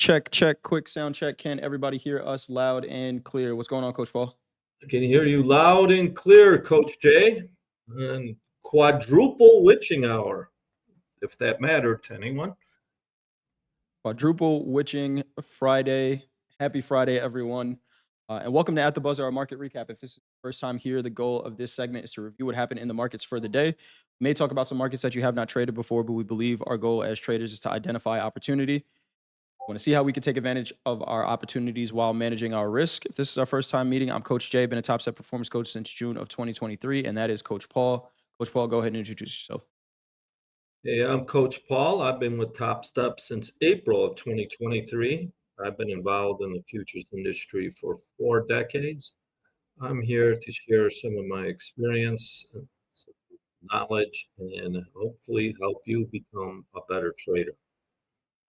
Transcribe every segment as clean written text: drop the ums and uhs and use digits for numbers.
Check, check, quick sound check. Can everybody hear us loud and clear? What's going on, Coach Paul? I can hear you loud and clear, Coach Jay. And quadruple witching hour, if that mattered to anyone. Quadruple Witching Friday. Happy Friday, everyone. And welcome to At the Buzzer, our market recap. If this is the first time here, the goal of this segment is to review what happened in the markets for the day. We may talk about some markets that you have not traded before, but we believe our goal as traders is to identify opportunity. We want to see how we can take advantage of our opportunities while managing our risk. If this is our first time meeting, I'm Coach Jay, been a Topstep performance coach since June of 2023, and that is Coach Paul. Coach Paul, go ahead and introduce yourself. Hey, I'm Coach Paul. I've been with Topstep since April of 2023. I've been involved in the futures industry for 4 decades. I'm here to share some of my experience, some knowledge, and hopefully help you become a better trader.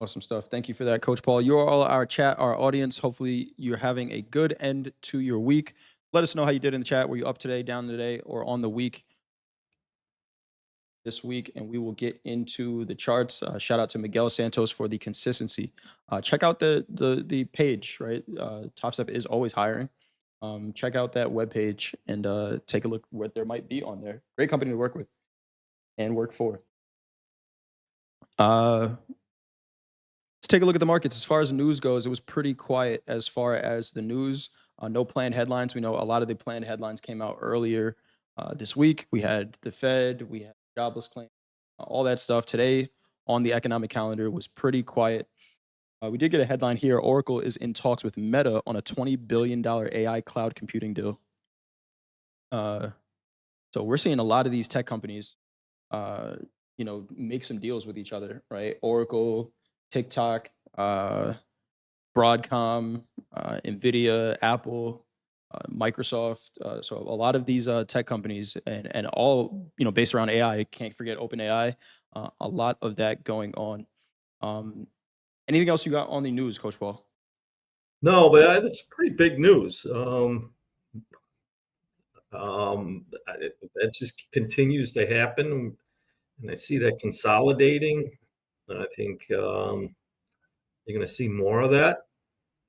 Awesome stuff. Thank you for that, Coach Paul. You're all our chat, our audience. Hopefully, you're having a good end to your week. Let us know how you did in the chat. Were you up today, down today, or on the week this week? And we will get into the charts. Shout out to Miguel Santos for the consistency. Check out the page, right? TopStep is always hiring. Check out that webpage and take a look what there might be on there. Great company to work with and work for. Let's take a look at the markets. As far as news goes, it was pretty quiet as far as the news. No planned headlines. We know a lot of the planned headlines came out earlier this week. We had the Fed, we had jobless claim, all that stuff. Today on the economic calendar was pretty quiet. We did get a headline here. Oracle is in talks with Meta on a $20 billion AI cloud computing deal. So we're seeing a lot of these tech companies, make some deals with each other, right? Oracle, TikTok, Broadcom, Nvidia, Apple, Microsoft. So a lot of these tech companies and all based around AI. Can't forget OpenAI. A lot of that going on. Anything else you got on the news, Coach Paul? No, but it's pretty big news. That just continues to happen, and I see that consolidating. I think you're going to see more of that.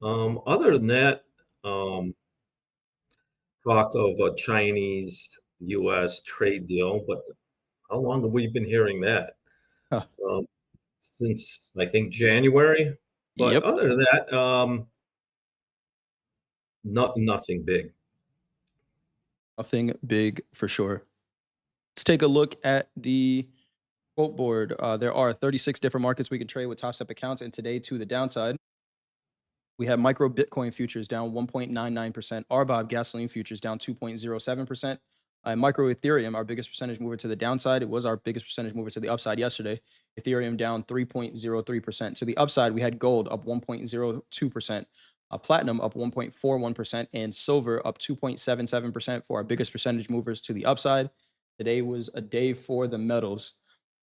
Other than that, talk of a Chinese-U.S. trade deal, but how long have we been hearing that? Huh. Since I think January. But Yep. other than that, nothing big. Nothing big for sure. Let's take a look at the quote board. There are 36 different markets we can trade with Topstep accounts, and today to the downside, we have micro Bitcoin futures down 1.99%, RBOB gasoline futures down 2.07%, micro Ethereum, our biggest percentage mover to the downside. It was our biggest percentage mover to the upside yesterday. Ethereum down 3.03%. To the upside, we had gold up 1.02%, platinum up 1.41%, and silver up 2.77% for our biggest percentage movers to the upside. Today was a day for the metals.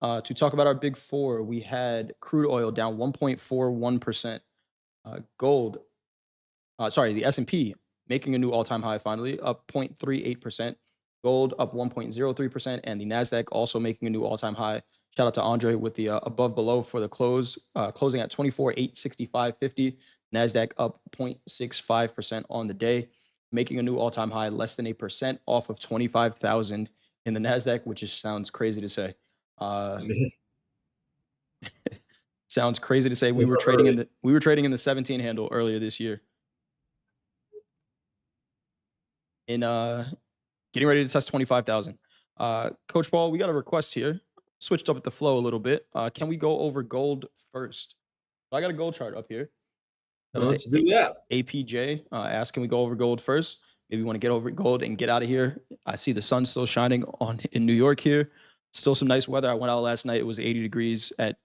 To talk about our big four, we had crude oil down 1.41%. Gold, the S&P making a new all-time high finally, up 0.38%. Gold up 1.03%, and the NASDAQ also making a new all-time high. Shout out to Andre with the above below for the close, closing at 24,865.50. NASDAQ up 0.65% on the day, making a new all-time high, less than 8% off of 25,000 in the NASDAQ, which just sounds crazy to say. Sounds crazy to say. We were trading in the 17 handle earlier this year. In getting ready to test 25,000. Coach Paul, we got a request here. Switched up the flow a little bit. Can we go over gold first? So I got a gold chart up here. Let's do that. APJ asked, can we go over gold first? Maybe we want to get over gold and get out of here. I see the sun still shining in New York here. Still some nice weather. I went out last night. It was 80 degrees at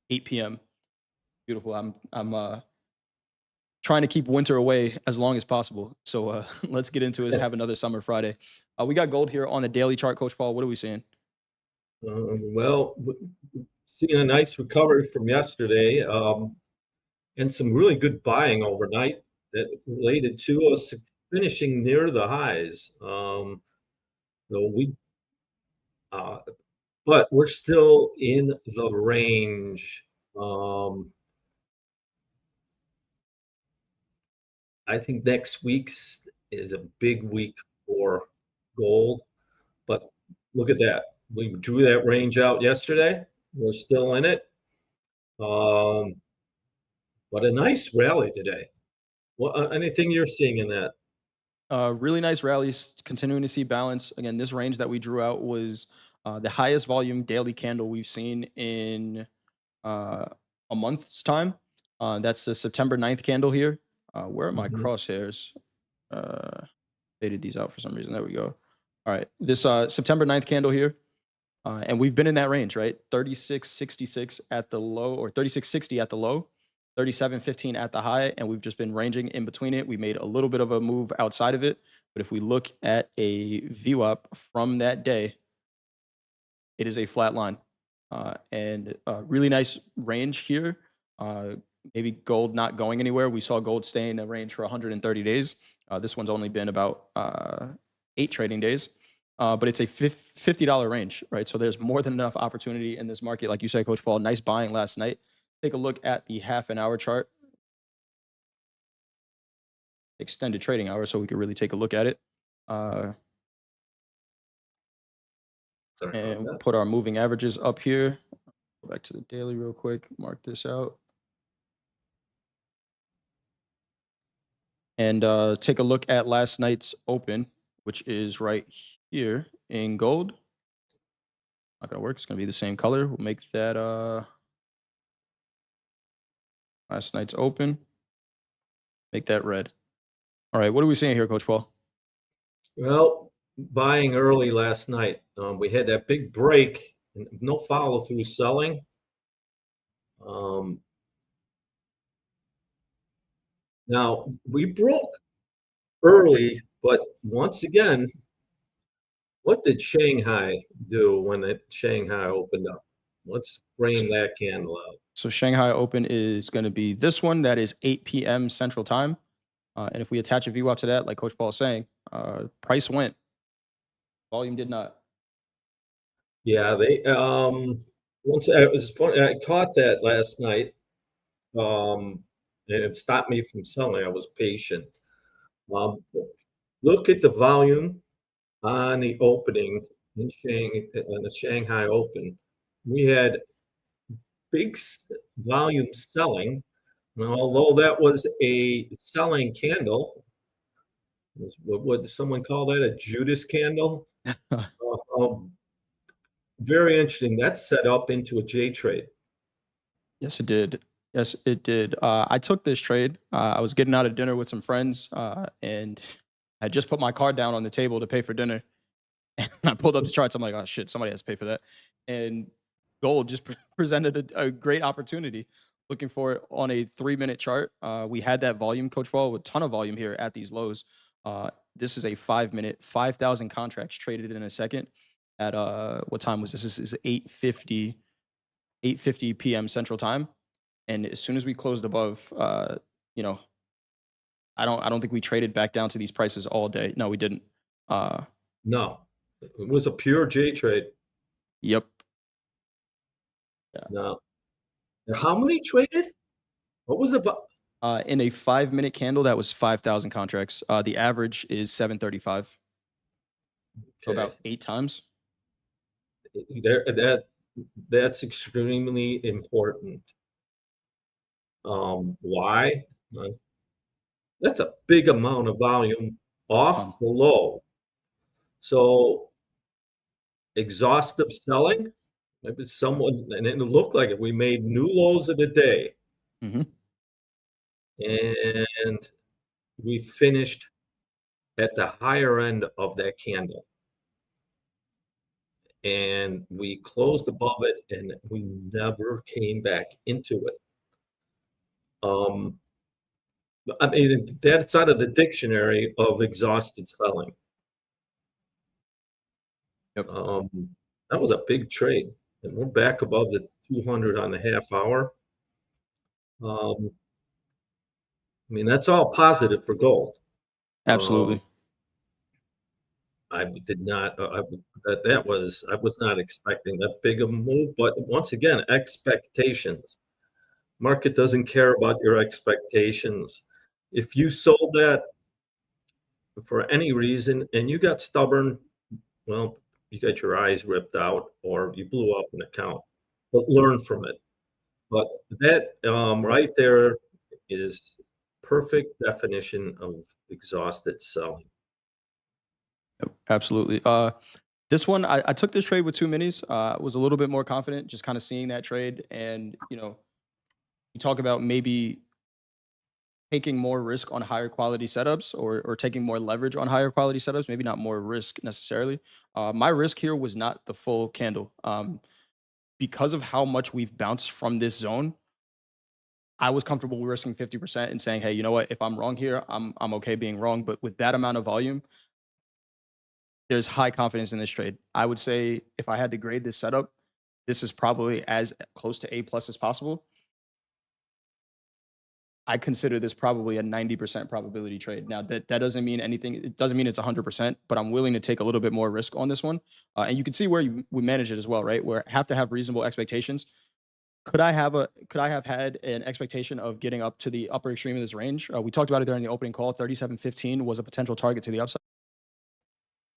8 p.m. Beautiful. I'm trying to keep winter away as long as possible. So let's get into it. Have another summer Friday. We got gold here on the daily chart. Coach Paul, what are we seeing? Well, seeing a nice recovery from yesterday, and some really good buying overnight that related to us finishing near the highs. But we're still in the range I think next week's is a big week for gold, but look at that. We drew that range out yesterday. We're still in it. Um, but a nice rally today. What anything you're seeing in that? Really nice rallies, continuing to see balance. Again, this range that we drew out was the highest volume daily candle we've seen in uh, a month's time. That's the September 9th candle here. Where are my Mhm. crosshairs? Uh, Faded these out for some reason. There we go. All right. This September 9th candle here. And we've been in that range, right? 36.66 at the low, or 36.60 at the low, 37.15 at the high. And we've just been ranging in between it. We made a little bit of a move outside of it. But if we look at a VWAP from that day, it is a flat line. And really nice range here. Uh, Maybe gold not going anywhere. We saw gold stay in a range for 130 days. This one's only been about 8 trading days. But it's a $50 range, right? So there's more than enough opportunity in this market. Like you said, Coach Paul, nice buying last night. Take a look at the half an hour chart, extended trading hour, so we could really take a look at it. Uh, Sorry about and that. put our moving averages up here. Go back to the daily real quick, mark this out. And take a look at last night's open, which is right here in gold. Not gonna work. It's gonna be the same color. We'll make that last night's open. Make that red. All right. What are we seeing here, Coach Paul? Well, buying early last night. We had that big break, and no follow through selling. Um, Now we broke early, but once again, what did Shanghai do when Shanghai opened up? Let's frame that candle out. So Shanghai Open is going to be this one. That is 8 p.m. Central Time. And if we attach a VWAP to that, like Coach Paul is saying, price went, volume did not. Yeah, they once I caught that last night, and it stopped me from selling. I was patient. Um, Look at the volume on the opening on the Shanghai Open. We had big volume selling. Now, although that was a selling candle, what would someone call that? A Judas candle? Um, very interesting. That's set up into a J trade. Yes, it did. Yes, it did. I took this trade. I was getting out of dinner with some friends, and I just put my card down on the table to pay for dinner. And I pulled up the charts. I'm like, oh shit, somebody has to pay for that. And gold just presented a great opportunity. Looking for it on a 3 minute chart. We had that volume, Coach Paul, with a ton of volume here at these lows. This is a 5 minute, 5,000 contracts traded in a second. At what time was this? This is 8:50 p.m. Central Time. And as soon as we closed above, you know, I don't think we traded back down to these prices all day. No, we didn't. Uh, No, it was a pure J trade. yep. Yeah. No. Now, how many traded? What was the In a 5 minute candle, that was 5,000 contracts. The average is 735. So okay? about 8 times. There, that's extremely important. Why? Uh, That's a big amount of volume Ton. off the low. So exhaustive selling. Maybe someone, and it looked like it. We made new lows of the day, Hmm. and we finished at the higher end of that candle. And we closed above it, and we never came back into it. Um, I mean, that's out of the dictionary of exhausted selling. Yep. Um, that was a big trade, and we're back above the 200 on the half hour. I mean, that's all positive for gold. Um, Absolutely. I did not, that was, I was not expecting that big of a move, but once again, expectations. Market doesn't care about your expectations. If you sold that for any reason and you got stubborn, well, you got your eyes ripped out or you blew up an account, but learn from it. But that right there is perfect definition of exhausted selling. Absolutely. This one, I took this trade with two minis. Was a little bit more confident, just kind of seeing that trade, and you talk about maybe taking more risk on higher quality setups or taking more leverage on higher quality setups. Maybe not more risk necessarily. My risk here was not the full candle. Because of how much we've bounced from this zone, I was comfortable risking 50% and saying, hey, you know what? If I'm wrong here, I'm okay being wrong. But with that amount of volume, there's high confidence in this trade. I would say if I had to grade this setup, this is probably as close to A plus as possible. I consider this probably a 90% probability trade. Now that doesn't mean anything. It doesn't mean it's 100%, but I'm willing to take a little bit more risk on this one. And you can see where we manage it as well, right? Where I have to have reasonable expectations. Could I have had an expectation of getting up to the upper extreme of this range? We talked about it during the opening call. 37.15 was a potential target to the upside.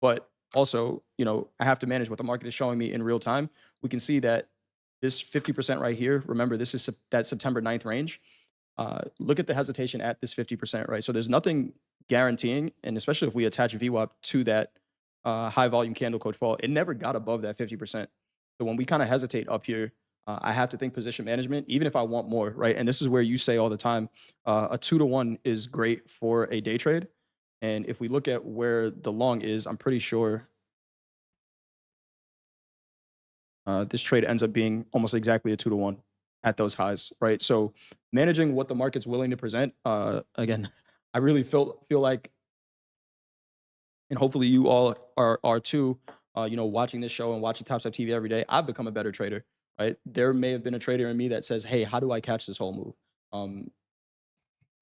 But also, I have to manage what the market is showing me in real time. We can see that this 50% right here, remember, this is that September 9th range. Look at the hesitation at this 50%, right? So there's nothing guaranteeing, and especially if we attach VWAP to that high volume candle, Coach Paul, it never got above that 50%. So when we kind of hesitate up here, I have to think position management, even if I want more, right? And this is where you say all the time, a 2-to-1 is great for a day trade. And if we look at where the long is, I'm pretty sure this trade ends up being almost exactly a 2-to-1 at those highs, right? So managing what the market's willing to present, again, I really feel like, and hopefully you all are too, watching this show and watching Topstep TV every day. I've become a better trader, right? There may have been a trader in me that says, "Hey, how do I catch this whole move?" Um,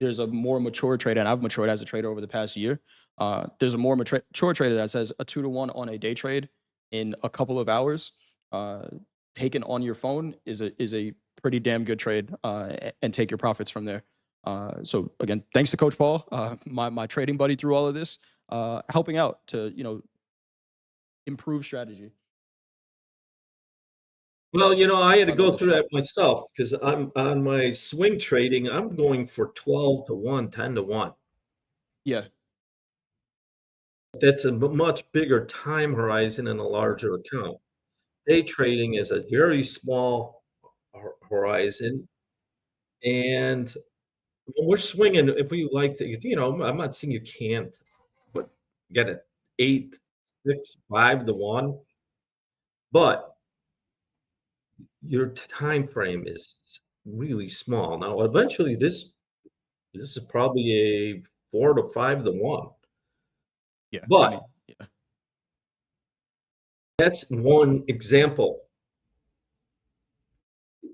there's a more mature trader, and I've matured as a trader over the past year. There's a more mature trader that says a 2-to-1 on a day trade in a couple of hours, uh, taken on your phone is a pretty damn good trade, and take your profits from there. So again, thanks to Coach Paul, my trading buddy through all of this, helping out to improve strategy. Well, I had to I love go the through show. that myself because I'm on my swing trading. I'm going for 12 to 1, 10 to 1. Yeah, That's a much bigger time horizon and a larger account. Day trading is a very small horizon. And when we're swinging, if we like to, I'm not saying you can't, but get it 8, 6, 5 to 1. But your time frame is really small. Now, eventually, this is probably a 4 to 5 to 1, yeah. I but mean, yeah, that's one example.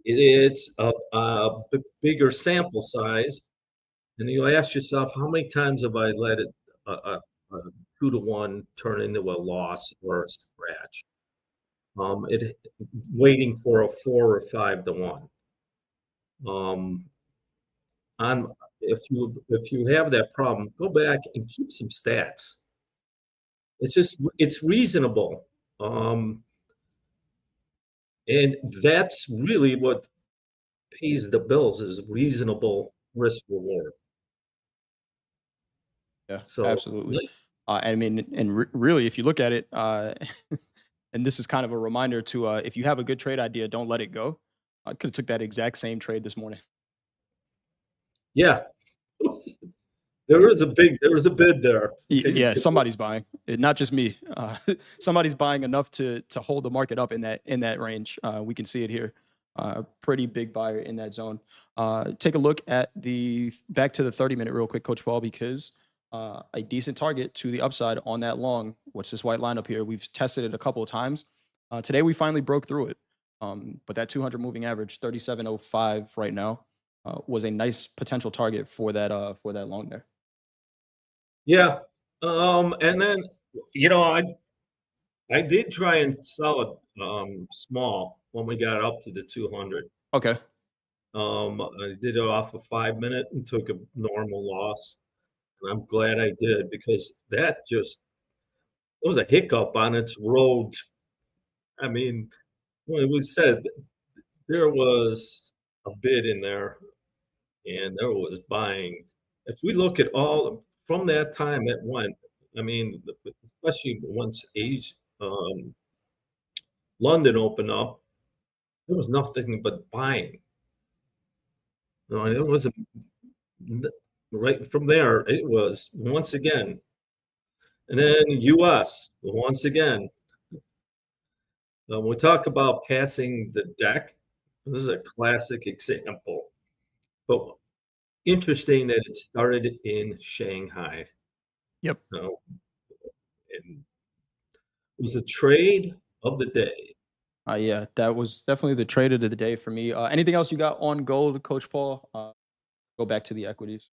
It's a bigger sample size, and you ask yourself, how many times have I let it a 2 to 1 turn into a loss or a scratch? It waiting for a 4 or 5 to 1. Um, on if you have that problem, go back and keep some stats. It's reasonable. Um, and that's really what pays the bills is reasonable risk reward. yeah, So, absolutely. like I mean, and really, if you look at it, and this is kind of a reminder to, if you have a good trade idea, don't let it go. I could have took that exact same trade this morning. yeah, there was a bid there. Yeah, somebody's buying. Not just me. Somebody's buying enough to hold the market up in that range. We can see it here. Pretty big buyer in that zone. Take a look at the back to the 30-minute real quick, Coach Paul, because a decent target to the upside on that long. What's this white line up here? We've tested it a couple of times. Today we finally broke through it. But that 200 moving average, 37.05 right now, was a nice potential target for that long there. Yeah, and then, you know, I did try and sell it, small when we got up to the 200. Okay. I did it off a 5 minute and took a normal loss, and I'm glad I did because that just it was a hiccup on its road. I mean, when it was said there was a bid in there and there was buying. If we look at all from that time it went, I mean, especially once London opened up, there was nothing but buying. No, it wasn't n right from there, it was once again, and then US, once again. When we talk about passing the deck, this is a classic example, but interesting that it started in Shanghai. Yep. Now, and it was a trade of the day. Yeah, that was definitely the trade of the day for me. Anything else you got on gold, Coach Paul? Go back to the equities.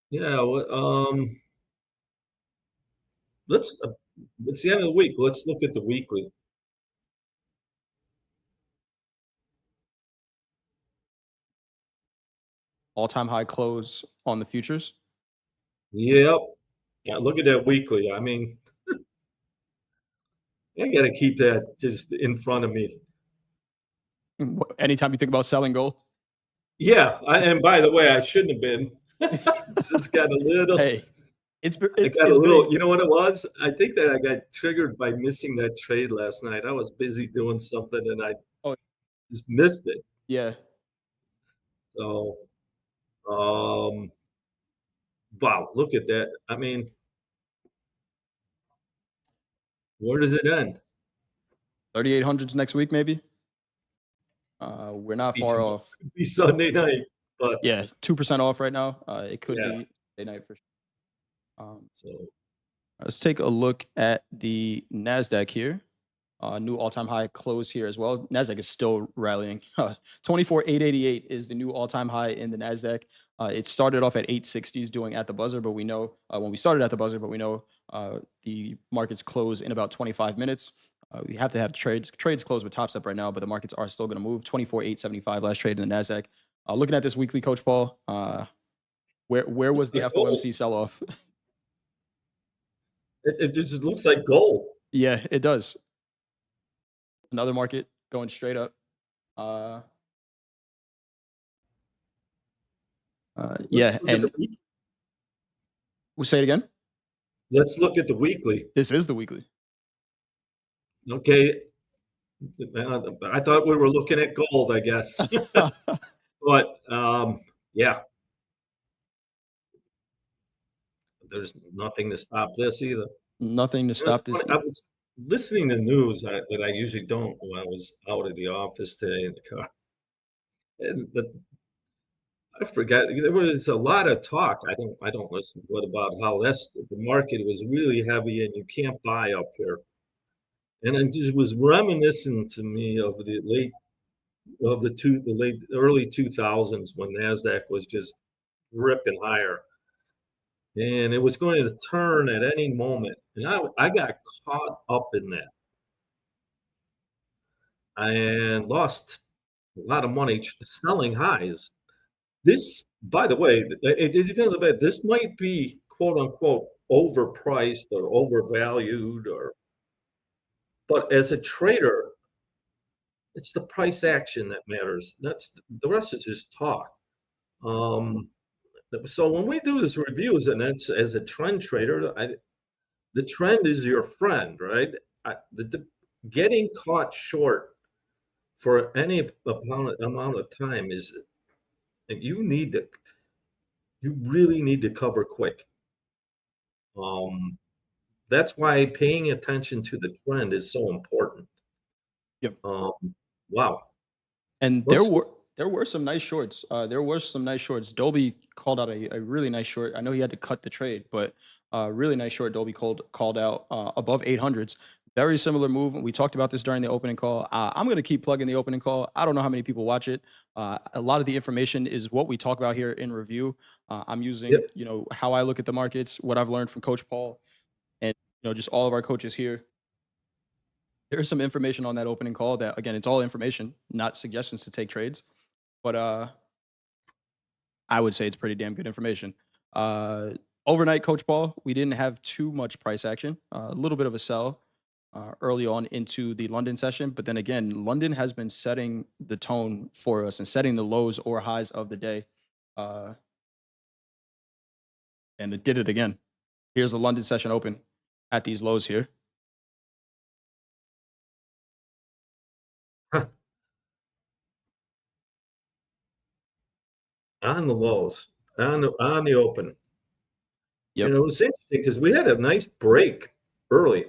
Yeah, let's, it's the end of the week, let's look at the weekly. All-time high close on the futures. Yep. Yeah, look at that weekly, I mean, I gotta keep that just in front of me. Anytime you think about selling gold. Yeah, and by the way, I shouldn't have been. Just got a little Hey, it's I got a it's big. little, you know what it was? I think that I got triggered by missing that trade last night. I was busy doing something and I Oh just missed it. yeah, So, um, wow, look at that. I mean, where does it end? 3800s next week maybe. We're not Be far tomorrow, off. could be Sunday night, but Yeah, 2% off right now. It could yeah. be Sunday night for sure. So, Let's take a look at the NASDAQ here. New all-time high close here as well. NASDAQ is still rallying. 24,888 is the new all-time high in the NASDAQ. It started off at 860s doing at the buzzer, but we know when we started at the buzzer, but we know the markets close in about 25 minutes. We have to have trades closed with Topstep right now, but the markets are still going to move. 24,875 last trade in the NASDAQ. Looking at this weekly, Coach Paul, where was looks the like gold. FOMC sell-off? It just looks like gold. Yeah, it does. Another market going straight up. Uh, Let's yeah, look at the and week. we'll say it again. Let's look at the weekly. This is the weekly. Okay. I thought we were looking at gold, I guess. But, yeah, there's nothing to stop this either. Nothing to And it's stop this. funny, I was listening to news that I usually don't when I was out of the office today in the car, and I forgot there was a lot of talk. I don't listen to it about how the market was really heavy and you can't buy up here. And it just was reminiscent to me of the late early 2000s when NASDAQ was just ripping higher. And it was going to turn at any moment, and I got caught up in that and lost a lot of money selling highs. This, by the way, it depends a bit. This might be quote unquote overpriced or overvalued, or but as a trader, it's the price action that matters. That's the rest is just talk. Um, so when we do these reviews, and it's as a trend trader, the trend is your friend, right? Getting caught short for any amount of time is you need to you really need to cover quick. Um, that's why paying attention to the trend is so important. Yep. Wow. And there Let's were look. there were some nice shorts. There were some nice shorts. Dolby called out a really nice short. I know he had to cut the trade, but really nice short. Dolby called out above 800s. Very similar move. We talked about this during the opening call. I'm going to keep plugging the opening call. I don't know how many people watch it. A lot of the information is what we talk about here in review. I'm Yep, using how I look at the markets, what I've learned from Coach Paul, and just all of our coaches here. There is some information on that opening call that, again, it's all information, not suggestions to take trades. but I would say it's pretty damn good information. Uh, Overnight, Coach Paul, we didn't have too much price action. A little bit of a sell early on into the London session, but then again, London has been setting the tone for us and setting the lows or highs of the day, uh, and it did it again. Here's the London session open at these lows here. On the lows, on the open. And Yep. it was interesting because we had a nice break early,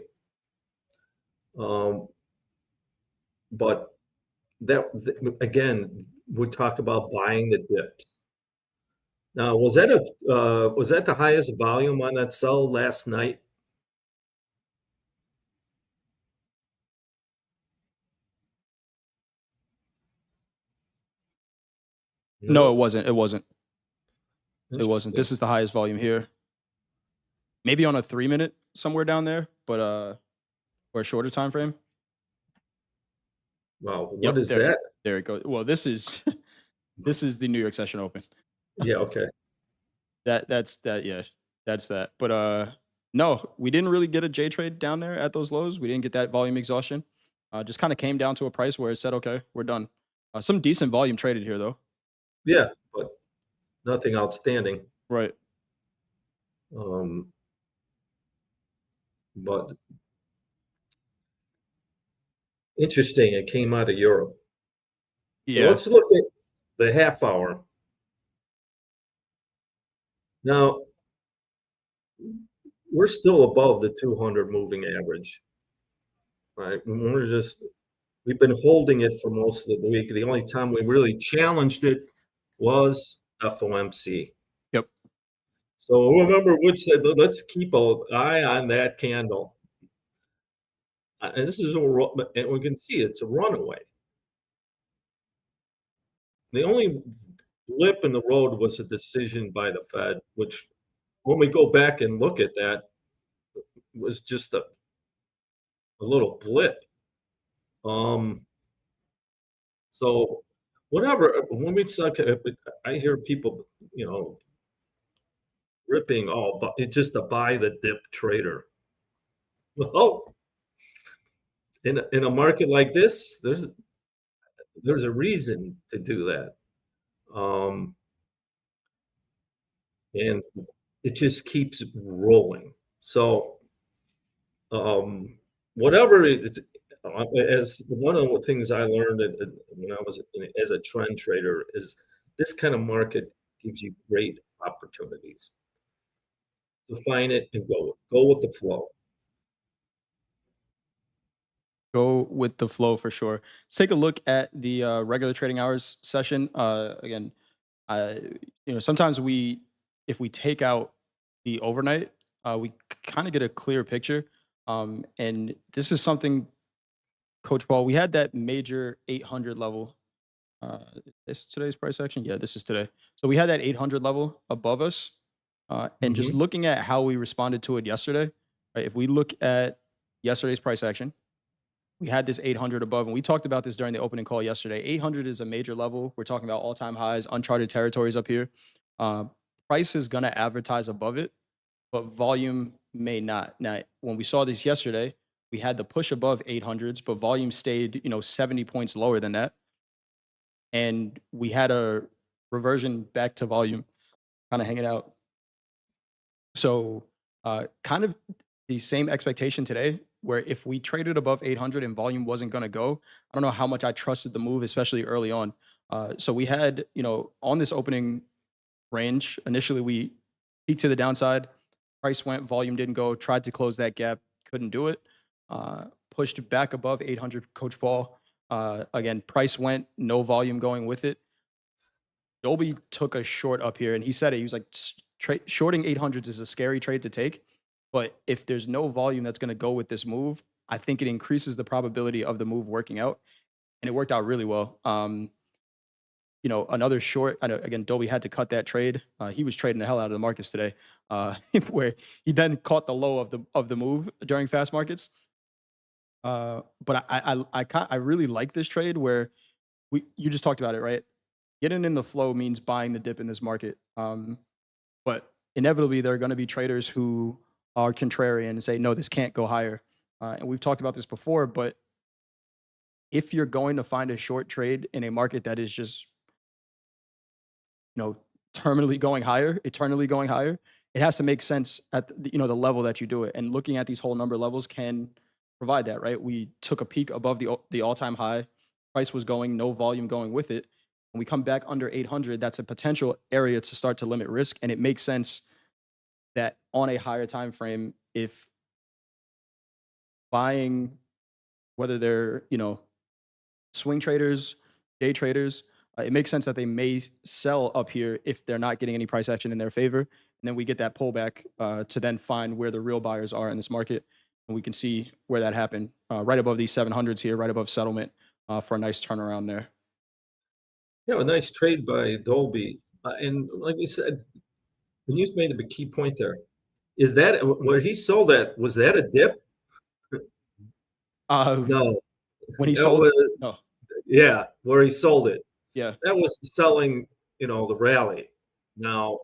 um, but again, we talk about buying the dips. Now, was that the highest volume on that sell last night? No, it No? wasn't. It wasn't. It wasn't. Interesting. This is the highest volume here. Maybe on a 3 minute somewhere down there, but or a shorter time frame. Wow, what Yep, is that? there it goes. Well, this is this is the New York session open. Yeah, okay. That's that, yeah. That's that. But no, we didn't really get a J trade down there at those lows. We didn't get that volume exhaustion. Just kind of came down to a price where it said, okay, we're done. Some decent volume traded here though. Yeah, but nothing outstanding. Right. Um, but interesting, it came out of Europe. So Yeah. let's look at the half hour. Now, we're still above the 200 moving average, right? We've been holding it for most of the week. The only time we really challenged it was FOMC. Yep. So remember, Wood said, let's keep an eye on that candle. And this is and we can see it's a runaway. The only blip in the road was a decision by the Fed, which when we go back and look at that, was just a little blip. Um, so whatever, when we talk, I hear people, ripping, oh, but it's just a buy the dip trader. Well, in a market like this, there's a reason to do that. Um, and it just keeps rolling. So, um, whatever as one of the things I learned when I was as a trend trader is this kind of market gives you great opportunities to find it and go with the flow. Go with the flow for sure. Let's take a look at the regular trading hours session. Again, I sometimes if we take out the overnight, we kind of get a clear picture. And this is something, Coach Paul. We had that major 800 level. This today's price action. Yeah, this is today. So we had that 800 level above us, and just Mhm, looking at how we responded to it yesterday. Right, if we look at yesterday's price action, we had this 800 above, and we talked about this during the opening call yesterday. 800 is a major level. We're talking about all-time highs, uncharted territories up here. Uh, Price is going to advertise above it, but volume may not. Now, when we saw this yesterday, we had the push above 800s, but volume stayed, 70 points lower than that, and we had a reversion back to volume, kind of hanging out. So, kind of the same expectation today, where if we traded above 800 and volume wasn't going to go, I don't know how much I trusted the move, especially early on. So we had, on this opening range, initially we peaked to the downside, price went, volume didn't go, tried to close that gap, couldn't do it. Pushed back above 800, Coach Paul. Again, price went, no volume going with it. Dolby took a short up here, and he said it. He was like, Shorting 800s is a scary trade to take, but if there's no volume that's going to go with this move, I think it increases the probability of the move working out." And it worked out really well. Another short. I know, again, Dolby had to cut that trade. He was trading the hell out of the markets today, where he then caught the low of the move during fast markets. But I really like this trade where you just talked about it, right? getting in the flow means buying the dip in this market. But inevitably, there are going to be traders who are contrarian and say, no, this can't go higher. And we've talked about this before, but if you're going to find a short trade in a market that is just, you know, terminally going higher, eternally going higher, it has to make sense at the level that you do it. And looking at these whole number levels can provide that, right? We took a peak above the all-time high, price was going, no volume going with it. When we come back under 800, that's a potential area to start to limit risk, and it makes sense that on a higher time frame, if buying, whether they're swing traders, day traders, it makes sense that they may sell up here if they're not getting any price action in their favor. And then we get that pullback to then find where the real buyers are in this market. And we can see where that happened right above these 700s here, right above settlement for a nice turnaround there. Yeah, a nice trade by Dolby. And like you said, when you made a key point there, is that where he sold at? Was that a dip? Uh, No, when he that sold, was no, yeah, where he sold it. yeah, That was selling, the rally. Now,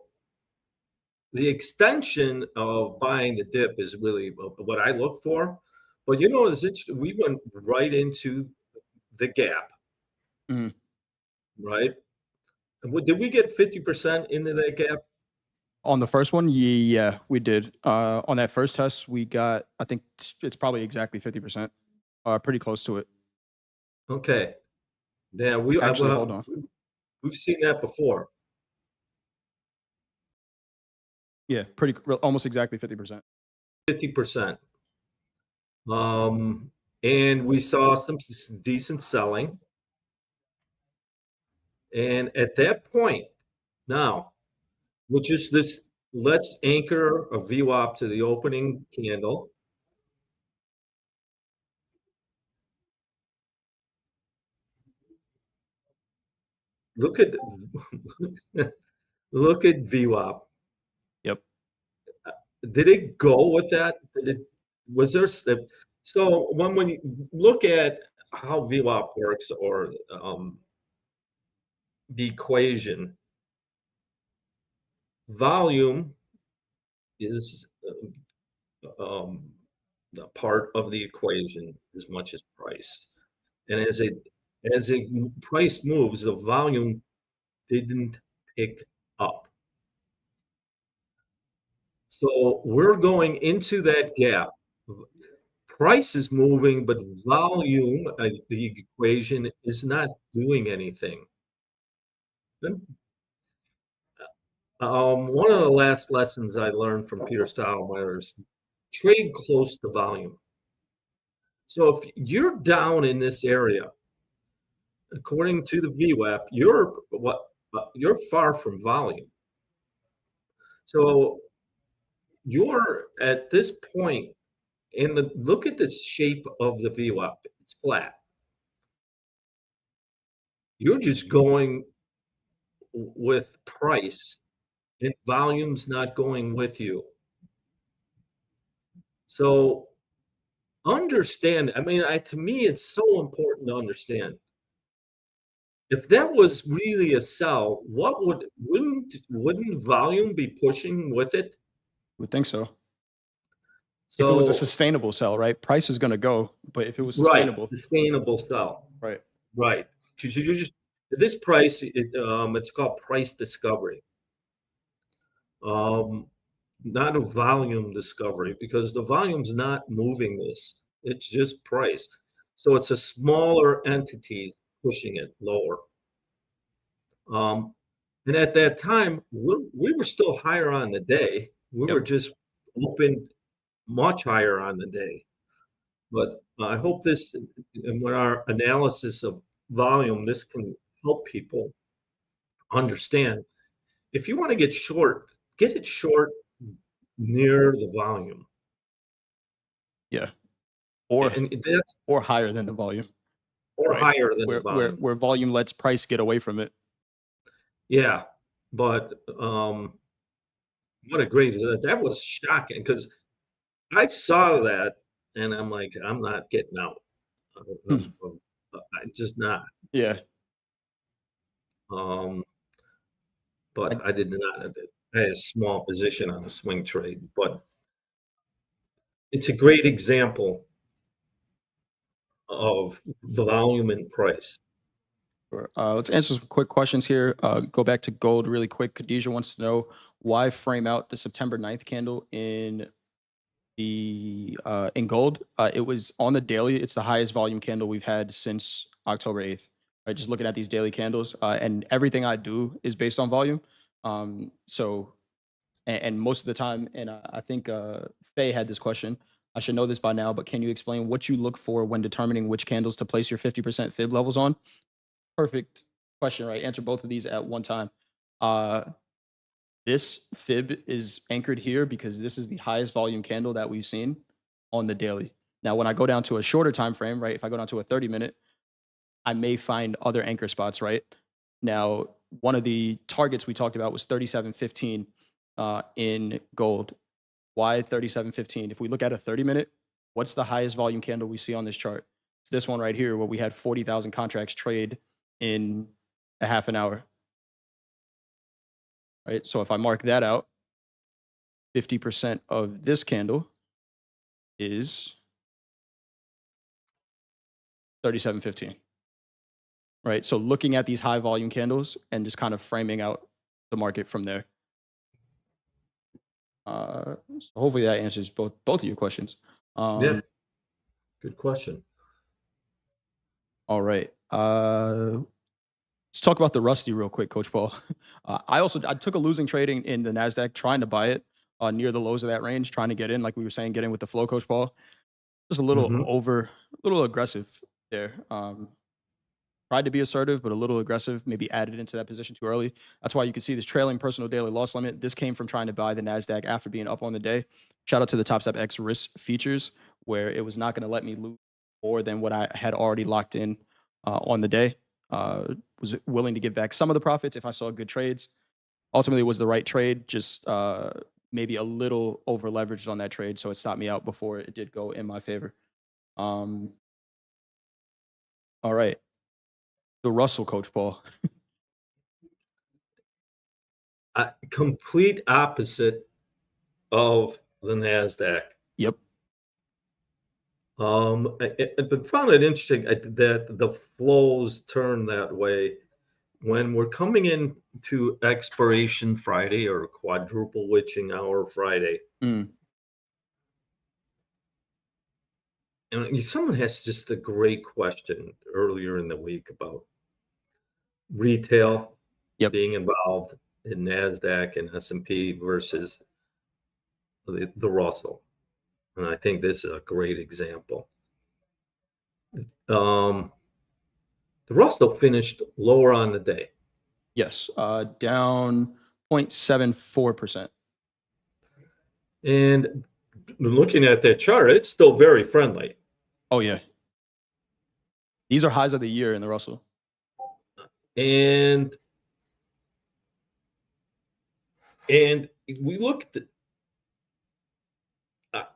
the extension of buying the dip is really what I look for. But it's interesting. We went right into the gap, mhm. right? Did we get 50% into that gap? On the first one, yeah, we did. On that first test, we got, I think it's probably exactly 50%, pretty close to it. Okay. Yeah, Actually, hold on. we've seen that before. Yeah, almost exactly 50%. 50%. Um, and we saw some decent selling. And at that point, now, which is this, let's anchor a VWAP to the opening candle. Look at look at VWAP. Yep. Did it go with that? Was there so when you look at how VWAP works or the equation, volume is um, a part of the equation as much as price. And as a price moves, the volume didn't pick up. So we're going into that gap. Price is moving, but volume, the equation is not doing anything. One of the last lessons I learned from Peter Stottlemyre is trade close to volume. So if you're down in this area, according to the VWAP, you're far from volume. So you're at this point look at the shape of the VWAP. It's flat. You're just going with price and volume's not going with you. So understand, I mean, to me, it's so important to understand. If that was really a sell, wouldn't volume be pushing with it? Would think so. If it was a So sustainable sell, right? Price is gonna go, but if it was right, sustainable, sustainable sell. right? Right. Because you just at this price, it's called price discovery. Um, not a volume discovery because the volume's not moving this. It's just price. So it's a smaller entities pushing it lower. Um, and at that time, we were still higher on the day. We were Yep. just opened much higher on the day. But I hope this, and with our analysis of volume, this can help people understand. If you want to get it short near the volume. Yeah. Or And that's or higher than the volume, or right? higher than the Where volume. where volume lets price get away from it. Yeah, but, what a great that was shocking because I saw that and I'm like, "I'm not getting out of Hmm. I'm just not." Yeah. Um, I, but I did not. I had a small position on the swing trade, but it's a great example of the volume and price. sure. Let's answer some quick questions here. Go back to gold really quick. Khadijah wants to know why frame out the September 9th candle in gold. It was on the daily. It's the highest volume candle we've had since October 8th. Right, just looking at these daily candles, and everything I do is based on volume. So and most of the time, and I think Faye had this question. I should know this by now, but can you explain what you look for when determining which candles to place your 50% fib levels on? Perfect question, right? Answer both of these at one time. Uh, this fib is anchored here because this is the highest volume candle that we've seen on the daily. Now, when I go down to a shorter time frame, right? If I go down to a 30-minute, I may find other anchor spots, right? Now, one of the targets we talked about was 37.15 in gold. Why 37.15? If we look at a 30-minute, what's the highest volume candle we see on this chart? It's this one right here where we had 40,000 contracts trade in a half an hour, right? So if I mark that out, 50% of this candle is 37.15, right? So looking at these high volume candles and just kind of framing out the market from there. So hopefully that answers both of your questions. Yeah, Um, good question. all right. Let's talk about the Rusty real quick, Coach Paul. I took a losing trading in the Nasdaq, trying to buy it near the lows of that range, trying to get in, like we were saying, get in with the flow, Coach Paul. Just a Mhm. a little aggressive there. Tried to be assertive, but a little aggressive, maybe added into that position too early. That's why you can see this trailing personal daily loss limit. This came from trying to buy the NASDAQ after being up on the day. Shout out to the Topstep X risk features, where it was not going to let me lose more than what I had already locked in on the day. Was willing to give back some of the profits if I saw good trades. Ultimately, it was the right trade, just maybe a little over leveraged on that trade. So it stopped me out before it did go in my favor. Um, all right. The Russell, Coach Paul. Complete opposite of the NASDAQ. Yep. But found it interesting that the flows turn that way when we're coming in to expiration Friday or quadruple witching hour Friday. Mm, And someone asked just a great question earlier in the week about retail yep. being involved in NASDAQ and S&P versus the Russell. And I think this is a great example. Um, the Russell finished lower on the day. Yes. Down 0.74%. And looking at that chart, it's still very friendly. Oh, yeah. These are highs of the year in the Russell. And and we looked.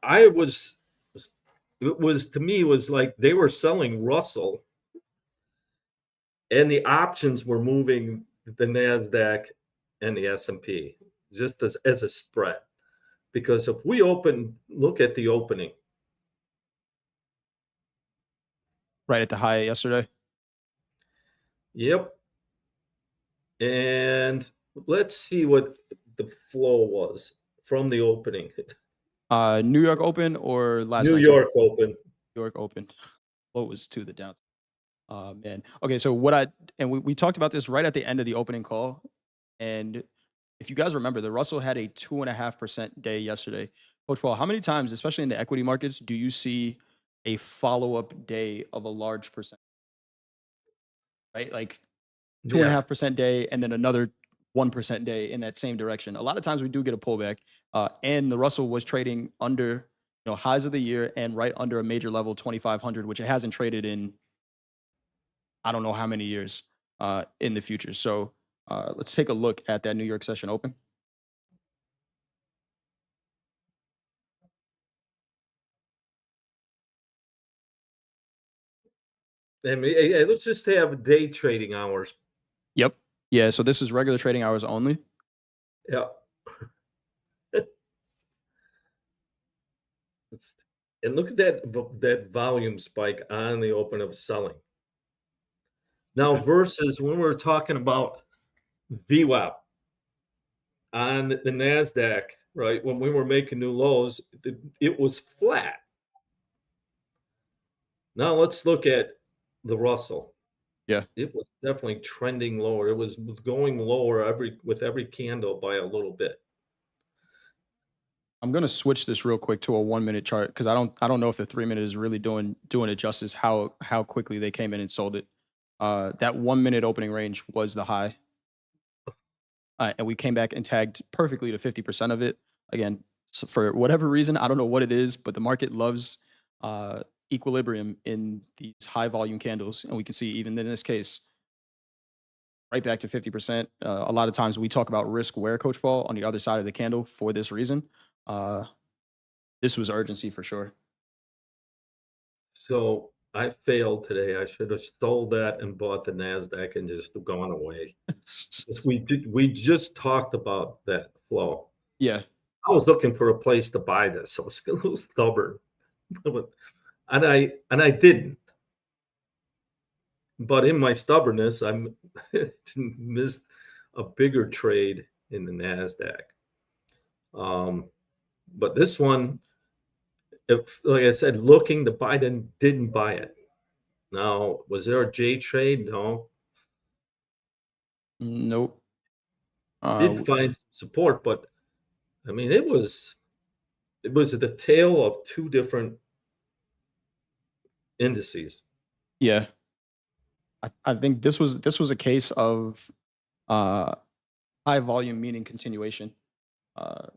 I was it was to me it was like they were selling Russell, and the options were moving the Nasdaq and the S&P just as a spread. Because if we look at the opening. Right at the high yesterday. Yep. And let's see what the flow was from the opening. New York Open or last New night's Open? York Open. New York Open. What was to the downside? Man. Okay, so what I and we talked about this right at the end of the opening call. And if you guys remember, the Russell had a 2.5% day yesterday. Coach Paul, how many times, especially in the equity markets, do you see a follow-up day of a large percent? Right? Like Yeah. 2.5% day and then another 1% day in that same direction. A lot of times we do get a pullback. And the Russell was trading under highs of the year and right under a major level 2,500, which it hasn't traded in I don't know how many years in the future. So let's take a look at that New York session open. I mean, let's just have day trading hours. Yep. Yeah, so this is regular trading hours only. Yeah. It's and look at that volume spike on the open of selling. Now Yeah. versus when we're talking about VWAP on the NASDAQ, right? When we were making new lows, it was flat. Now let's look at the Russell. Yeah. It was definitely trending lower. It was going lower with every candle by a little bit. I'm gonna switch this real quick to a 1 minute chart because I don't know if the 3 minute is really doing it justice how quickly they came in and sold it. That 1 minute opening range was the high, and we came back and tagged perfectly to 50% of it. Again, so for whatever reason, I don't know what it is, but the market loves equilibrium in these high volume candles, and we can see even in this case, right back to 50%. A lot of times we talk about risk where Coach Paul on the other side of the candle for this reason. Uh, this was urgency for sure. So I failed today. I should have sold that and bought the NASDAQ and just gone away. We just talked about that flow. Yeah, I was looking for a place to buy this. I was a little stubborn, and I didn't. But in my stubbornness, I missed a bigger trade in the Nasdaq. But this one, if like I said, looking to buy, then didn't buy it. Now, was there a J trade? No. nope. Did find some support, but I mean, it was the tail of two different indices. Yeah, I think this was a case of uh, high volume meaning continuation, uh,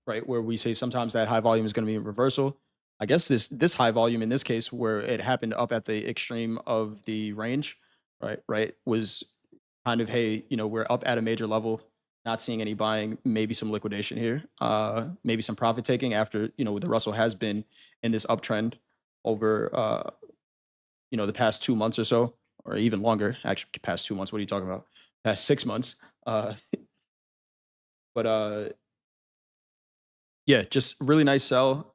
right? Where we say sometimes that high volume is going to be a reversal. I guess this high volume in this case, where it happened up at the extreme of the range, right, was kind of, hey, we're up at a major level, not seeing any buying, maybe some liquidation here, maybe some profit taking after the Russell has been in this uptrend over the past 2 months or so, or even longer. Actually, past 2 months. What are you talking about? Past 6 months. But yeah, just really nice sell.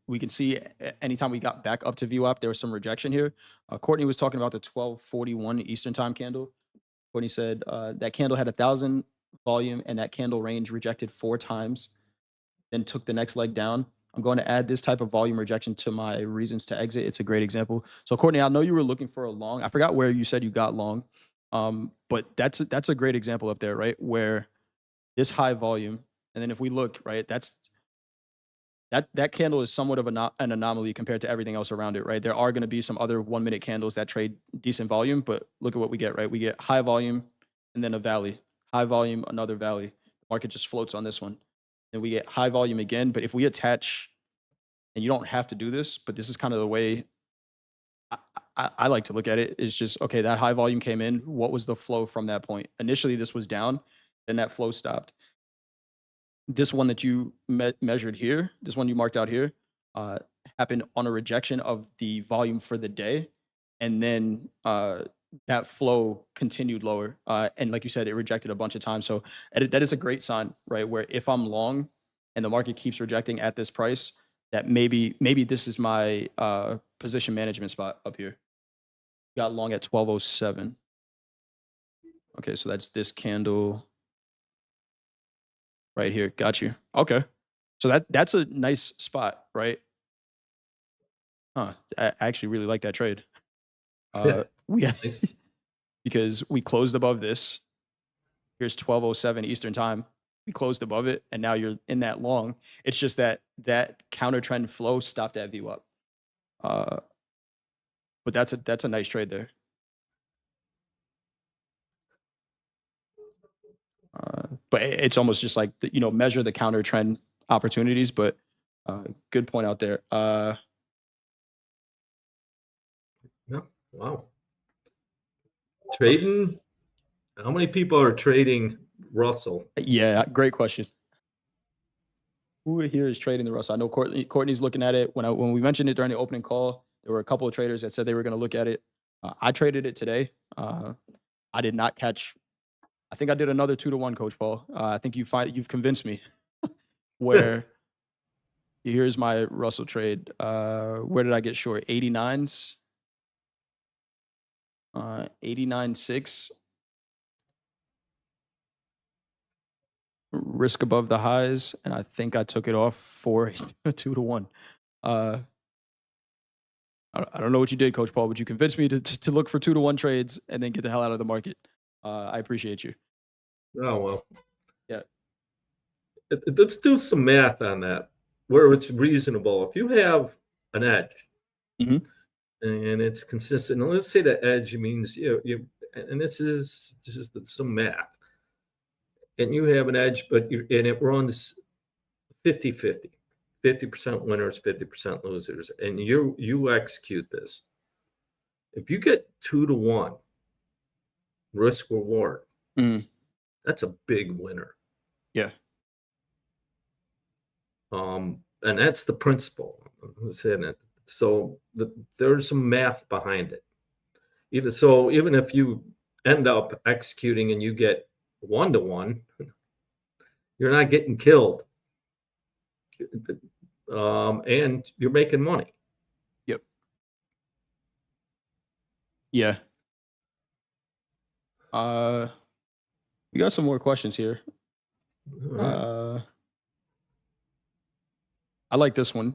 We can see anytime we got back up to VWAP, there was some rejection here. Courtney was talking about the 12:41 Eastern time candle. Courtney said that candle had 1,000 volume and that candle range rejected 4 times, then took the next leg down. I'm going to add this type of volume rejection to my reasons to exit. It's a great example. So Courtney, I know you were looking for a long. I forgot where you said you got long, but that's a great example up there, right? Where this high volume, and then if we look, right, that candle is somewhat of an anomaly compared to everything else around it, right? There are going to be some other 1 minute candles that trade decent volume, but look at what we get, right? We get high volume and then a valley, high volume, another valley. The market just floats on this one. Then we get high volume again. But if we attach, and you don't have to do this, but this is kind of the way I, I like to look at it, is just, okay, that high volume came in. What was the flow from that point? Initially, this was down, then that flow stopped. This one that you measured here, this one you marked out here, uh, happened on a rejection of the volume for the day, and then that flow continued lower. And like you said, it rejected a bunch of times. So that is a great sign, right? Where if I'm long and the market keeps rejecting at this price, that maybe this is my position management spot up here. Got long at 12:07. Okay, so that's this candle right here. Got you. Okay. So that's a nice spot, right? Huh. I actually really like that trade. We Nice. because we closed above this. Here's 12:07 Eastern time. We closed above it, and now you're in that long. It's just that counter trend flow stopped at VWAP. Uh, but that's a nice trade there. But it's almost just like measure the counter trend opportunities. But good point out there. Yeah. Wow. Trading. How many people are trading Russell? Yeah, great question. Who here is trading the Russell? I know Courtney's looking at it. When we mentioned it during the opening call, there were a couple of traders that said they were going to look at it. I traded it today. I did not catch. I think I did another 2 to 1, Coach Paul. I think you've convinced me. Where here's my Russell trade. Where did I get short? 89s, 89.6, risk above the highs, and I think I took it off for a 2 to 1. Uh, I don't know what you did, Coach Paul, but you convinced me to look for 2 to 1 trades and then get the hell out of the market. I appreciate you. Oh, well. Yeah. Let's do some math on that, where it's reasonable. If you have an edge Mhm. and it's consistent, and let's say that edge means and this is just some math, and you have an edge, but and it runs 50-50, 50% winners, 50% losers, and you execute this. If you get 2 to 1 risk reward, Mm. that's a big winner. Yeah. And that's the principle. I'm saying it. So there's some math behind it. Even if you end up executing and you get 1 to 1, you're not getting killed, and you're making money. Yep. Yeah. Uh, we got some more questions here. All right. Uh, I like this one.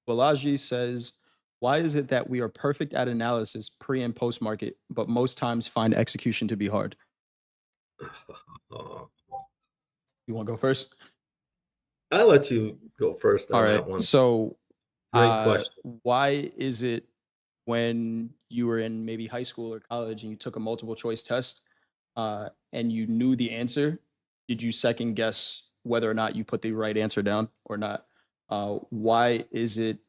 Balaji says, "Why is it that we are perfect at analysis pre and post market, but most times find execution to be hard?" Uh, You want to go first? I'll let you go first All on right. that one. So, Great question. why is it when you were in maybe high school or college and you took a multiple choice test, and you knew the answer, did you second guess whether or not you put the right answer down or not? Why is it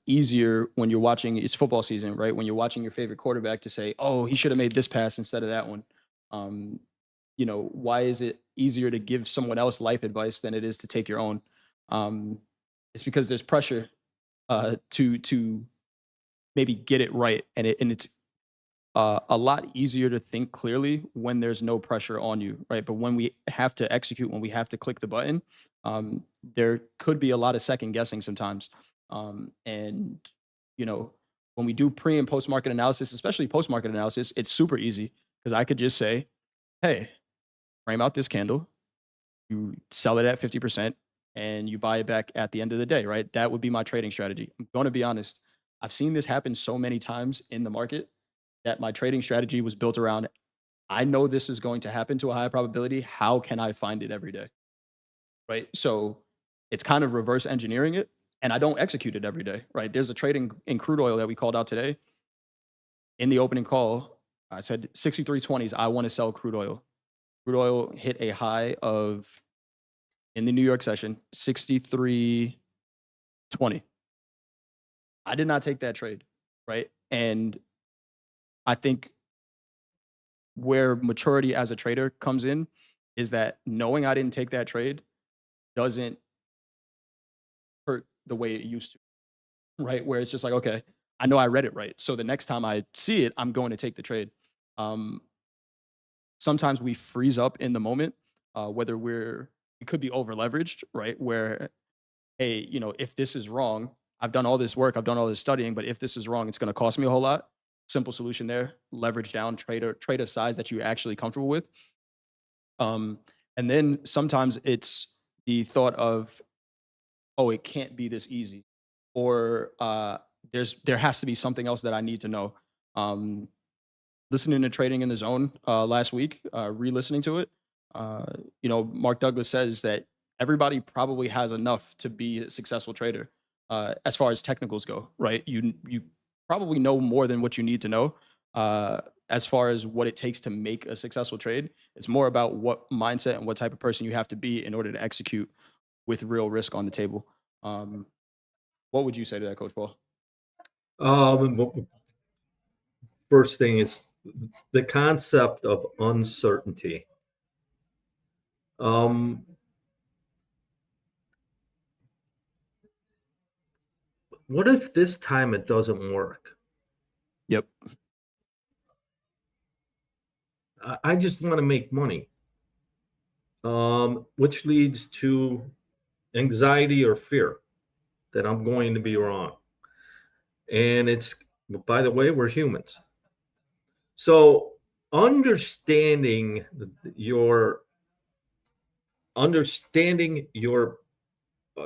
easier when you're watching? It's football season, right? When you're watching your favorite quarterback to say, "Oh, he should have made this pass instead of that one." Um, why is it easier to give someone else life advice than it is to take your own? Um, it's because there's pressure to maybe get it right, and it's a lot easier to think clearly when there's no pressure on you, right? But when we have to execute, when we have to click the button, there could be a lot of second guessing sometimes. And you know, when we do pre and post market analysis, especially post market analysis, it's super easy because I could just say, "Hey, frame out this candle, you sell it at 50%, and you buy it back at the end of the day," right? That would be my trading strategy. I'm going to be honest. I've seen this happen so many times in the market that my trading strategy was built around, I know this is going to happen to a high probability. How can I find it every day? Right. So it's kind of reverse engineering it. And I don't execute it every day. Right. There's a trade in crude oil that we called out today. In the opening call, I said 63.20s. I want to sell crude oil. Crude oil hit a high of, in the New York session, 63.20. I did not take that trade. Right. And I think where maturity as a trader comes in is that knowing I didn't take that trade doesn't hurt the way it used to, right? Where it's just like, okay, I know I read it right. So the next time I see it, I'm going to take the trade. Um, Sometimes we freeze up in the moment, whether it could be over leveraged, right? Where, hey, if this is wrong, I've done all this work, I've done all this studying, but if this is wrong, it's going to cost me a whole lot. Simple solution there: leverage down, trade a size that you're actually comfortable with. Um, and then sometimes it's the thought of, oh, it can't be this easy, or there has to be something else that I need to know. Um, Listening to Trading in the Zone last week, re-listening to it, uh, Mark Douglas says that everybody probably has enough to be a successful trader as far as technicals go, right? You probably know more than what you need to know as far as what it takes to make a successful trade. It's more about what mindset and what type of person you have to be in order to execute with real risk on the table. Um, what would you say to that, Coach Paul? First thing is the concept of uncertainty. Um, what if this time it doesn't work? Yep. I just want to make money, which leads to anxiety or fear that I'm going to be wrong. And it's, by the way, we're humans. So understanding your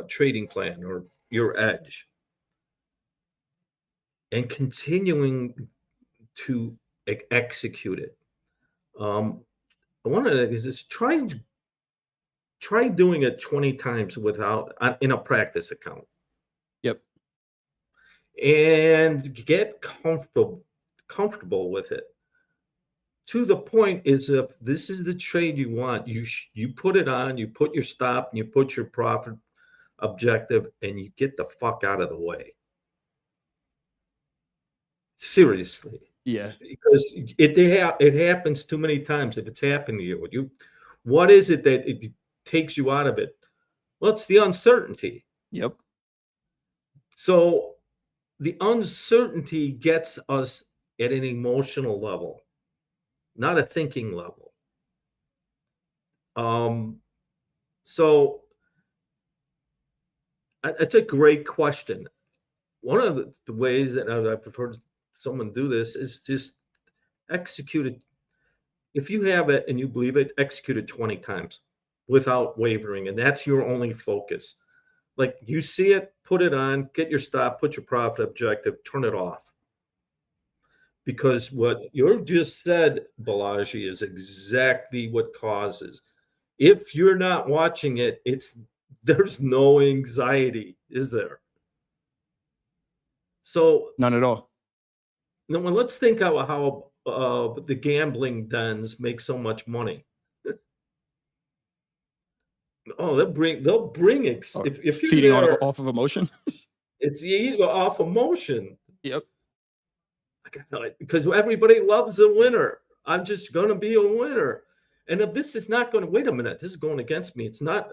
trading plan or your edge and continuing to execute it. One of the is just try doing it 20 times without in a practice account Yep. and get comfortable with it. To the point is if this is the trade you want, you put it on, you put your stop, and you put your profit objective, and you get the fuck out of the way. Seriously, Yeah. because it happens too many times. If it's happened to you, what is it that it takes you out of it? Well, it's the uncertainty. Yep. So the uncertainty gets us at an emotional level, not a thinking level. So it's a great question. One of the ways that I've heard someone do this is just execute it. If you have it and you believe it, execute it 20 times without wavering. And that's your only focus. Like you see it, put it on, get your stop, put your profit objective, turn it off. Because what you just said, Balaji, is exactly what causes. If you're not watching it, there's no anxiety, is there? So None at all. now let's think how the gambling dens make so much money. Oh, they'll bring Or if you're feeding on there, off of emotion. it's you go off emotion. Yep. Because everybody loves a winner. I'm just going to be a winner. And if this is not going to, wait a minute, this is going against me. It's not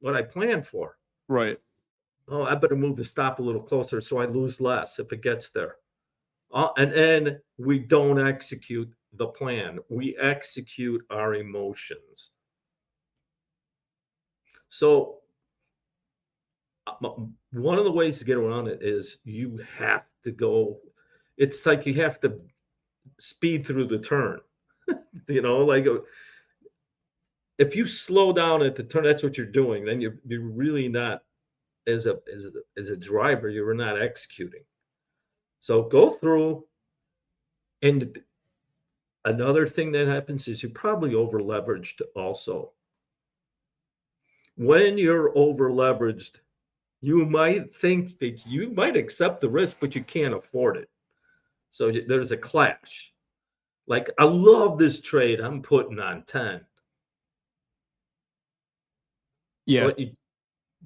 what I planned for. Right. Oh, I better move the stop a little closer so I lose less if it gets there. And we don't execute the plan. We execute our emotions. So one of the ways to get around it is you have to go. It's like you have to speed through the turn. Like if you slow down at the turn, that's what you're doing. Then you're really not as a driver. You're not executing. So go through. And another thing that happens is you're probably over leveraged. Also, when you're over leveraged, you might think that you might accept the risk, but you can't afford it. So there's a clash. Like, I love this trade. I'm putting on 10. Yeah.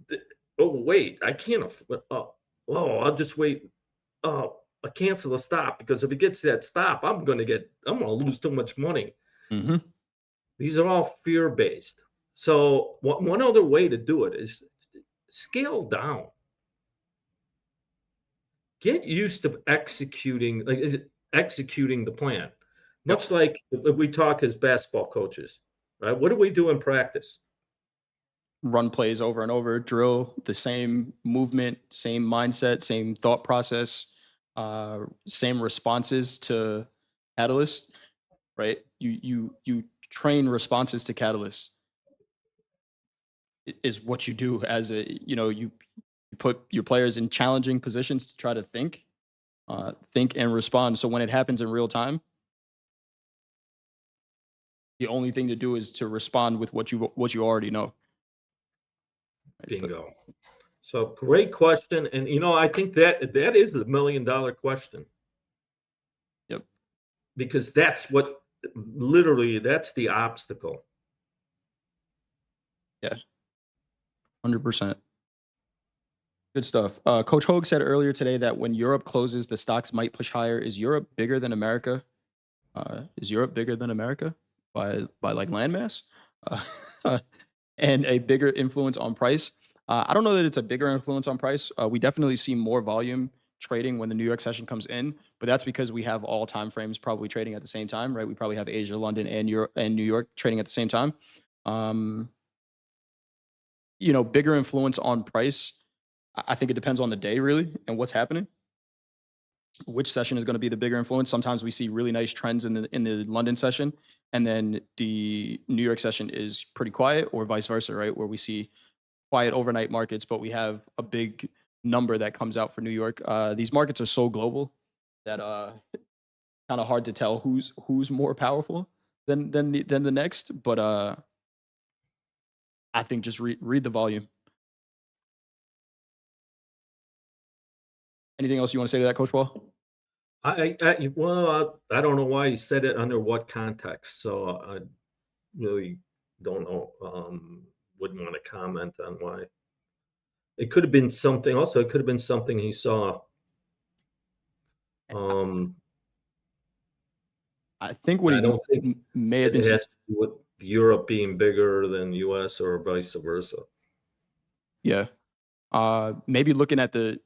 But oh, wait, I can't afford. I'll just wait. Oh, I cancel the stop because if it gets that stop, I'm going to lose too much money. Mm-hmm. These are all fear based. So one other way to do it is scale down. Get used to executing the plan. Yep. Much like we talk as basketball coaches, right? What do we do in practice? Run plays over and over, drill the same movement, same mindset, same thought process, same responses to catalyst, right? You train responses to catalysts is what you do as you put your players in challenging positions to try to think and respond. So when it happens in real time, the only thing to do is to respond with what you already know. Right? But Bingo. So great question. And I think that is the $1 million question, yep, because that's what literally that's the obstacle. yeah, 100%. Good stuff. Coach Hogue said earlier today that when Europe closes, the stocks might push higher. Is Europe bigger than America? Is Europe bigger than America by like landmass, uh, and a bigger influence on price? I don't know that it's a bigger influence on price. We definitely see more volume trading when the New York session comes in, but that's because we have all time frames probably trading at the same time, right? We probably have Asia, London, and Europe and New York trading at the same time. Um, bigger influence on price. I think it depends on the day really and what's happening. Which session is going to be the bigger influence? Sometimes we see really nice trends in the London session, and then the New York session is pretty quiet, or vice versa, right? Where we see quiet overnight markets, but we have a big number that comes out for New York. These markets are so global that kind of hard to tell who's more powerful than the next. But I think just read the volume. Anything else you want to say to that, Coach Paul? Well, I don't know why you said it under what context, so I really don't know. Wouldn't want to comment on why. It could have been something. Also, it could have been something he saw. Um, I think what I he don't think may have it been. has to do with Europe being bigger than US or vice versa. Yeah. Maybe looking at the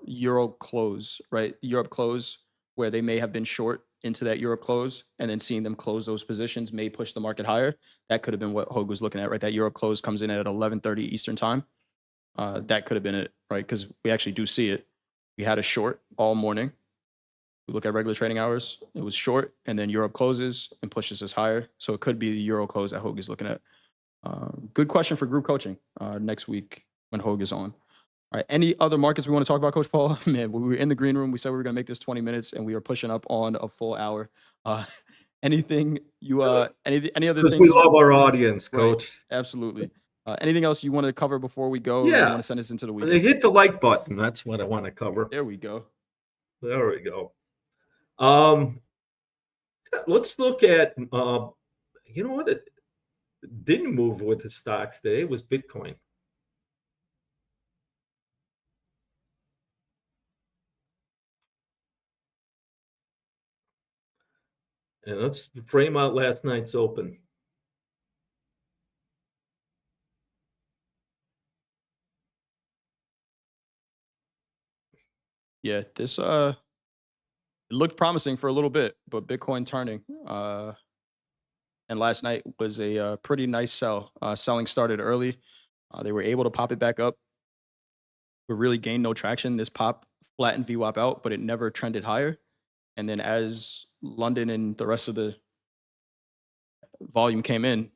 Euro close, right? Europe close, where they may have been short into that Europe close, and then seeing them close those positions may push the market higher. That could have been what Hogue was looking at, right? That Europe close comes in at 11:30 Eastern time. That could have been it, right? Because we actually do see it. We had a short all morning. We look at regular trading hours. It was short, and then Europe closes and pushes us higher. So it could be the Euro close that Hogue is looking at. Good question for group coaching next week when Hogue is on. All right. Any other markets we want to talk about, Coach Paul? Man, we were in the green room. We said we were going to make this 20 minutes, and we are pushing up on a full hour. Uh, anything you any other Because we things? love our audience, Right. Coach. Absolutely. Anything else you want to cover before we go, or you Yeah, want to send us into the and they weekend? hit the like button. That's what I want to cover. There we go. There we go. Um, let's look at you know what it didn't move with the stocks today was Bitcoin. And let's frame out last night's open. Yeah, this it looked promising for a little bit, but Bitcoin turning. And last night was a pretty nice sell. Selling started early. They were able to pop it back up, but really gained no traction. This pop flattened VWAP out, but it never trended higher. And then as London and the rest of the volume came in,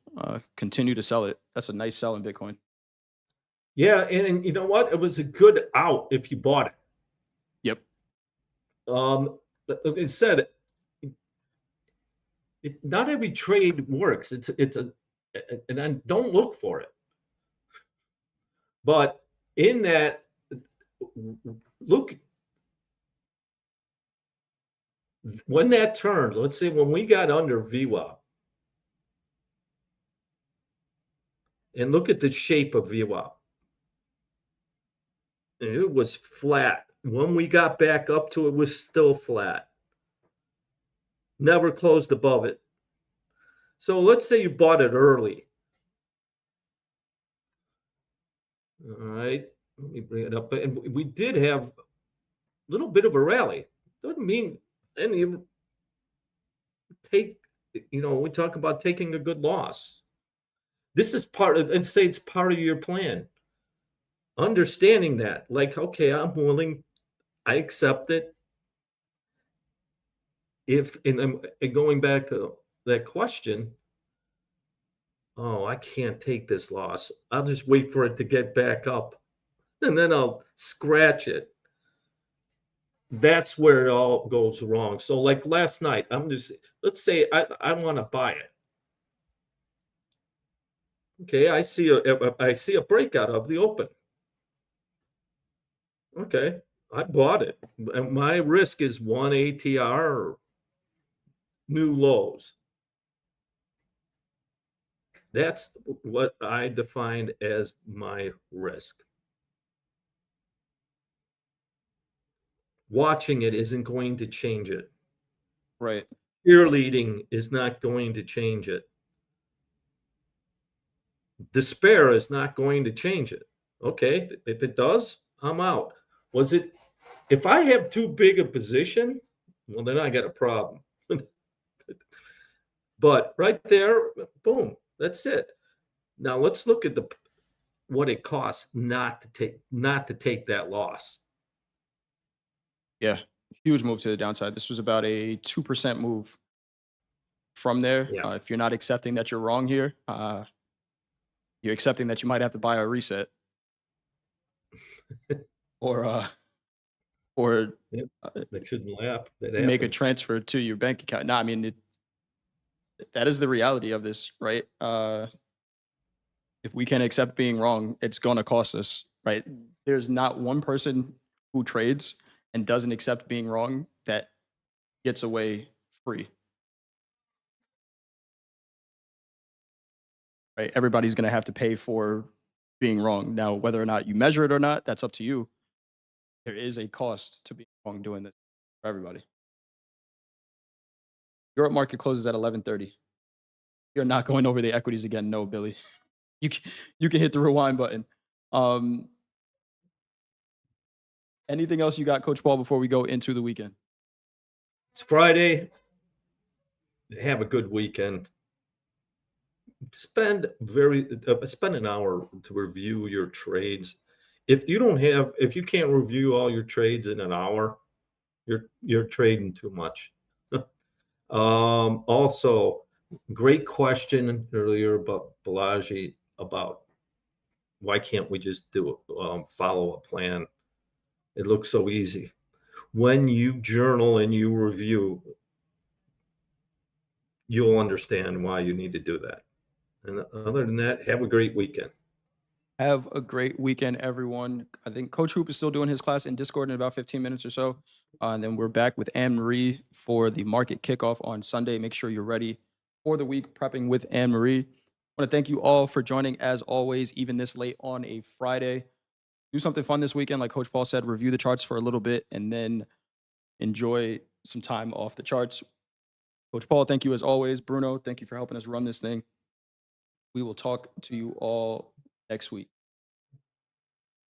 continue to sell it. That's a nice sell in Bitcoin. Yeah, and you know what? It was a good out if you bought it. Yep. Like I said, not every trade works. It's a and then don't look for it. But in that, look when that turned. Let's say when we got under VWAP, and look at the shape of VWAP. And it was flat. When we got back up to it, was still flat. Never closed above it. So let's say you bought it early. All right. Let me bring it up. And we did have a little bit of a rally. Doesn't mean any take, we talk about taking a good loss. This is part of, and say it's part of your plan. Understanding that, like, okay, I'm willing, I accept it. If, and going back to that question, oh, I can't take this loss. I'll just wait for it to get back up and then I'll scratch it. That's where it all goes wrong. So, like last night, let's say I want to buy it. Okay, I see a breakout of the open. Okay, I bought it. And my risk is 1 ATR or new lows. That's what I defined as my risk. Watching it isn't going to change it. Right. Cheerleading is not going to change it. Despair is not going to change it. Okay, if it does, I'm out. Was it If I have too big a position, well, then I got a problem. But right there, boom, that's it. Now let's look at what it costs not to take that loss. Yeah, huge move to the downside. This was about a 2% move from there. Yeah. If you're not accepting that you're wrong here, you're accepting that you might have to buy a reset or or Yep. uh, That shouldn't laugh. That make a happens. transfer to your bank account. No, I mean that is the reality of this, right? If we can't accept being wrong, it's going to cost us, right? There's not one person who trades and doesn't accept being wrong that gets away free, right? Everybody's going to have to pay for being wrong. Now, whether or not you measure it or not, that's up to you. There is a cost to being wrong doing this for everybody. Europe market closes at 11:30. You're not going over the equities again, no, Billy. You can hit the rewind button. Um, Anything else you got, Coach Paul, before we go into the weekend? It's Friday. Have a good weekend. Spend an hour to review your trades. If you can't review all your trades in an hour, you're trading too much. Also, great question earlier about Balaji about why can't we just follow a plan? It looks so easy. When you journal and you review, you'll understand why you need to do that. And other than that, have a great weekend. Have a great weekend, everyone. I think Coach Hoop is still doing his class in Discord in about 15 minutes or so. And then we're back with Anne Marie for the market kickoff on Sunday. Make sure you're ready for the week prepping with Anne Marie. I want to thank you all for joining as always, even this late on a Friday. Do something fun this weekend, like Coach Paul said, review the charts for a little bit and then enjoy some time off the charts. Coach Paul, thank you as always. Bruno, thank you for helping us run this thing. We will talk to you all next week.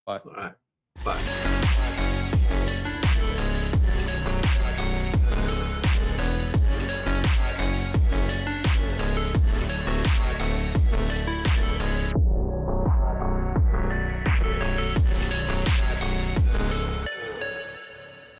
Bye. All right. Bye.